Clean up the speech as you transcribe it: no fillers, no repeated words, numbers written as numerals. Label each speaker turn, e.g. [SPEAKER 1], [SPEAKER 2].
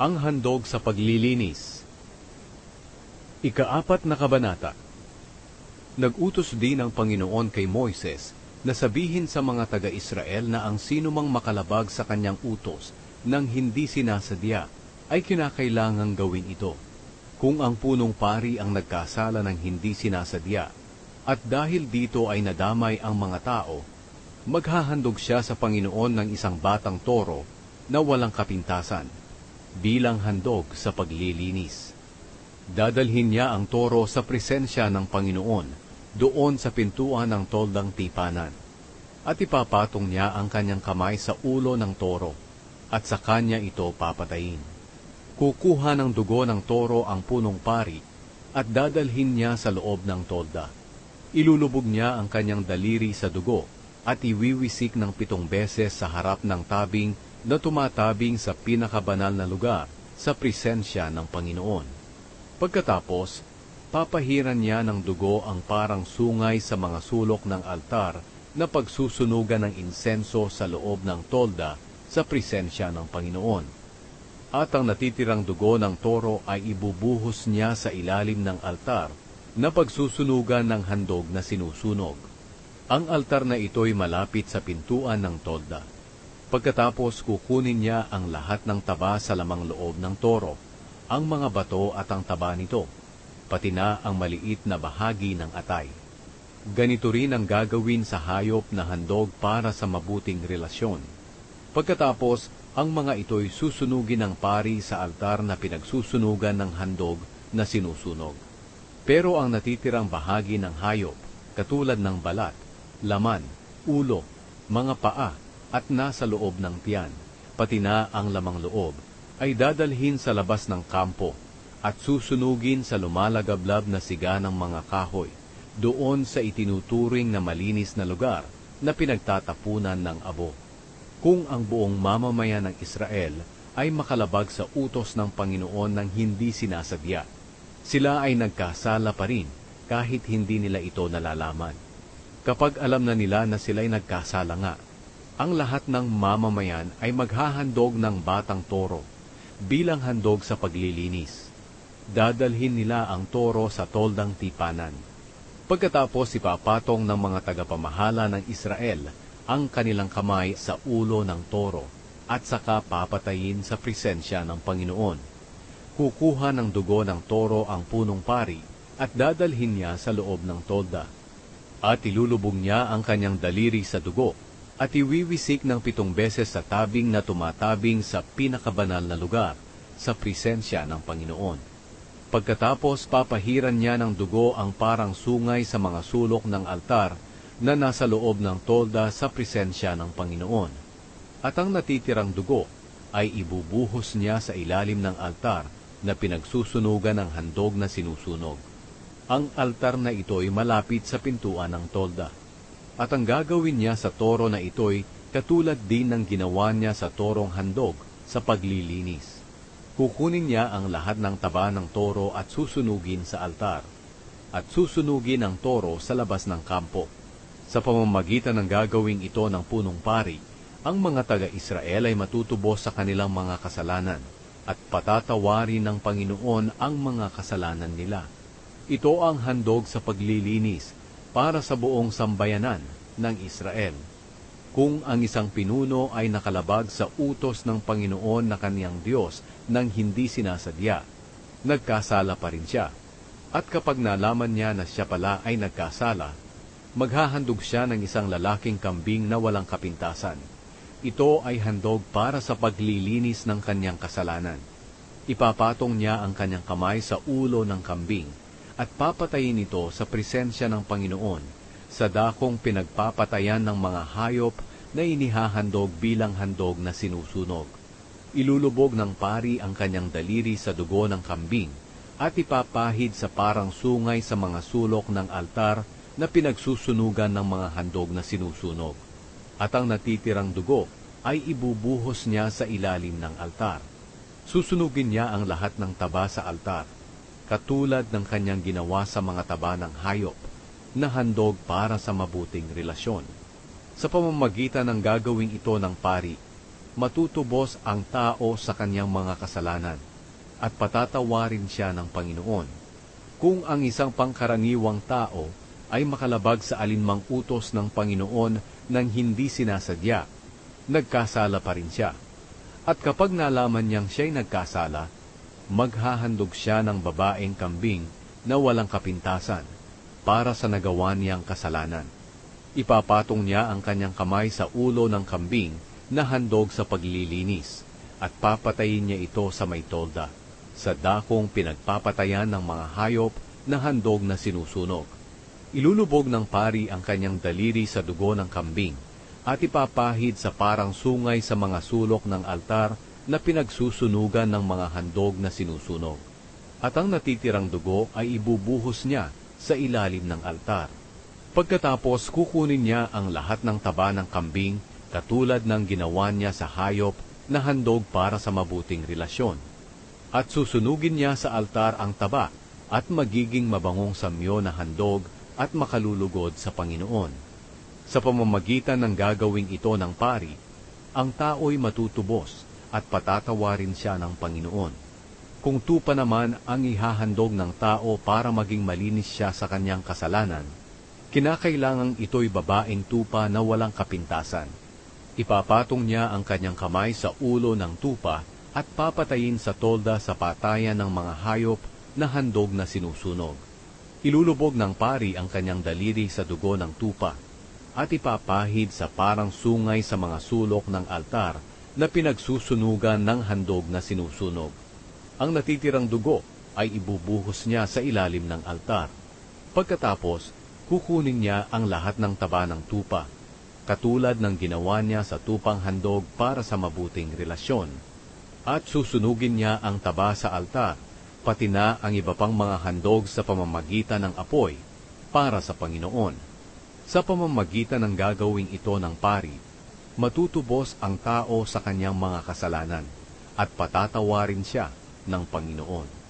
[SPEAKER 1] Ang handog sa paglilinis. Ika-4 na kabanata. Nag-utos din ang Panginoon kay Moises na sabihin sa mga taga-Israel na ang sinumang makalabag sa kanyang utos nang hindi sinasadya ay kinakailangang gawin ito. Kung ang punong pari ang nagkasala ng hindi sinasadya at dahil dito ay nadamay ang mga tao, maghahandog siya sa Panginoon ng isang batang toro na walang kapintasan bilang handog sa paglilinis. Dadalhin niya ang toro sa presensya ng Panginoon doon sa pintuan ng toldang tipanan at ipapatong niya ang kanyang kamay sa ulo ng toro at sa kanya ito papatayin. Kukuha ng dugo ng toro ang punong pari at dadalhin niya sa loob ng tolda. Ilulubog niya ang kanyang daliri sa dugo at iwiwisik ng 7 beses sa harap ng tabing na tumatabing sa pinakabanal na lugar sa presensya ng Panginoon. Pagkatapos, papahiran niya ng dugo ang parang sungay sa mga sulok ng altar na pagsusunugan ng insenso sa loob ng tolda sa presensya ng Panginoon. At ang natitirang dugo ng toro ay ibubuhos niya sa ilalim ng altar na pagsusunugan ng handog na sinusunog. Ang altar na ito'y malapit sa pintuan ng tolda. Pagkatapos kukunin niya ang lahat ng taba sa lamang loob ng toro, ang mga bato at ang taba nito, pati na ang maliit na bahagi ng atay. Ganito rin ang gagawin sa hayop na handog para sa mabuting relasyon. Pagkatapos, ang mga ito'y susunugin ng pari sa altar na pinagsusunugan ng handog na sinusunog. Pero ang natitirang bahagi ng hayop, katulad ng balat, laman, ulo, mga paa, at nasa loob ng tiyan, pati na ang lamang loob, ay dadalhin sa labas ng kampo at susunugin sa lumalagablab na siga ng mga kahoy, doon sa itinuturing na malinis na lugar na pinagtatapunan ng abo. Kung ang buong mamamayan ng Israel ay makalabag sa utos ng Panginoon ng hindi sinasadya, sila ay nagkasala pa rin kahit hindi nila ito nalalaman. Kapag alam na nila na sila'y nagkasala nga, ang lahat ng mamamayan ay maghahandog ng batang toro bilang handog sa paglilinis. Dadalhin nila ang toro sa toldang tipanan. Pagkatapos ipapatong ng mga tagapamahala ng Israel ang kanilang kamay sa ulo ng toro at saka papatayin sa presensya ng Panginoon. Kukuha ng dugo ng toro ang punong pari at dadalhin niya sa loob ng tolda. At ilulubog niya ang kanyang daliri sa dugo at iwiwisik ng 7 beses sa tabing na tumatabing sa pinakabanal na lugar sa presensya ng Panginoon. Pagkatapos papahiran niya ng dugo ang parang sungay sa mga sulok ng altar na nasa loob ng tolda sa presensya ng Panginoon. At ang natitirang dugo ay ibubuhos niya sa ilalim ng altar na pinagsusunugan ng handog na sinusunog. Ang altar na ito'y malapit sa pintuan ng tolda. At ang gagawin niya sa toro na ito'y katulad din ng ginawa niya sa torong handog sa paglilinis. Kukunin niya ang lahat ng taba ng toro at susunugin sa altar. At susunugin ang toro sa labas ng kampo. Sa pamamagitan ng gagawing ito ng punong pari, ang mga taga-Israel ay matutubos sa kanilang mga kasalanan at patatawarin ng Panginoon ang mga kasalanan nila. Ito ang handog sa paglilinis para sa buong sambayanan ng Israel. Kung ang isang pinuno ay nakalabag sa utos ng Panginoon na kaniyang Diyos nang hindi sinasadya, nagkasala pa rin siya. At kapag nalaman niya na siya pala ay nagkasala, maghahandog siya ng isang lalaking kambing na walang kapintasan. Ito ay handog para sa paglilinis ng kanyang kasalanan. Ipapatong niya ang kanyang kamay sa ulo ng kambing at papatayin ito sa presensya ng Panginoon sa dakong pinagpapatayan ng mga hayop na inihahandog bilang handog na sinusunog. Ilulubog ng pari ang kanyang daliri sa dugo ng kambing at ipapahid sa parang sungay sa mga sulok ng altar na pinagsusunugan ng mga handog na sinusunog. At ang natitirang dugo ay ibubuhos niya sa ilalim ng altar. Susunugin niya ang lahat ng taba sa altar, katulad ng kanyang ginawa sa mga taba ng hayop, na handog para sa mabuting relasyon. Sa pamamagitan ng gagawing ito ng pari, matutubos ang tao sa kanyang mga kasalanan at patatawarin siya ng Panginoon. Kung ang isang pangkaraniwang tao ay makalabag sa alinmang utos ng Panginoon nang hindi sinasadya, nagkasala pa rin siya. At kapag nalaman niyang siya'y nagkasala, maghahandog siya ng babaeng kambing na walang kapintasan para sa nagawa niyang kasalanan. Ipapatong niya ang kanyang kamay sa ulo ng kambing na handog sa paglilinis at papatayin niya ito sa may tolda, sa dakong pinagpapatayan ng mga hayop na handog na sinusunog. Ilulubog ng pari ang kanyang daliri sa dugo ng kambing at ipapahid sa parang sungay sa mga sulok ng altar na pinagsusunugan ng mga handog na sinusunog. At ang natitirang dugo ay ibubuhos niya sa ilalim ng altar. Pagkatapos kukunin niya ang lahat ng taba ng kambing katulad ng ginawa niya sa hayop na handog para sa mabuting relasyon. At susunugin niya sa altar ang taba at magiging mabangong samyo na handog at makalulugod sa Panginoon. Sa pamamagitan ng gagawing ito ng pari, ang tao'y matutubos at patatawarin siya ng Panginoon. Kung tupa naman ang ihahandog ng tao para maging malinis siya sa kanyang kasalanan, kinakailangang ito'y babaeng tupa na walang kapintasan. Ipapatong niya ang kanyang kamay sa ulo ng tupa at papatayin sa tolda sa patayan ng mga hayop na handog na sinusunog. Ilulubog ng pari ang kanyang daliri sa dugo ng tupa at ipapahid sa parang sungay sa mga sulok ng altar na pinagsusunugan ng handog na sinusunog. Ang natitirang dugo ay ibubuhos niya sa ilalim ng altar. Pagkatapos, kukunin niya ang lahat ng taba ng tupa, katulad ng ginawa niya sa tupang handog para sa mabuting relasyon, at susunugin niya ang taba sa altar, pati na ang iba pang mga handog sa pamamagitan ng apoy para sa Panginoon. Sa pamamagitan ng gagawing ito ng pari, matutubos ang tao sa kanyang mga kasalanan at patatawarin siya ng Panginoon.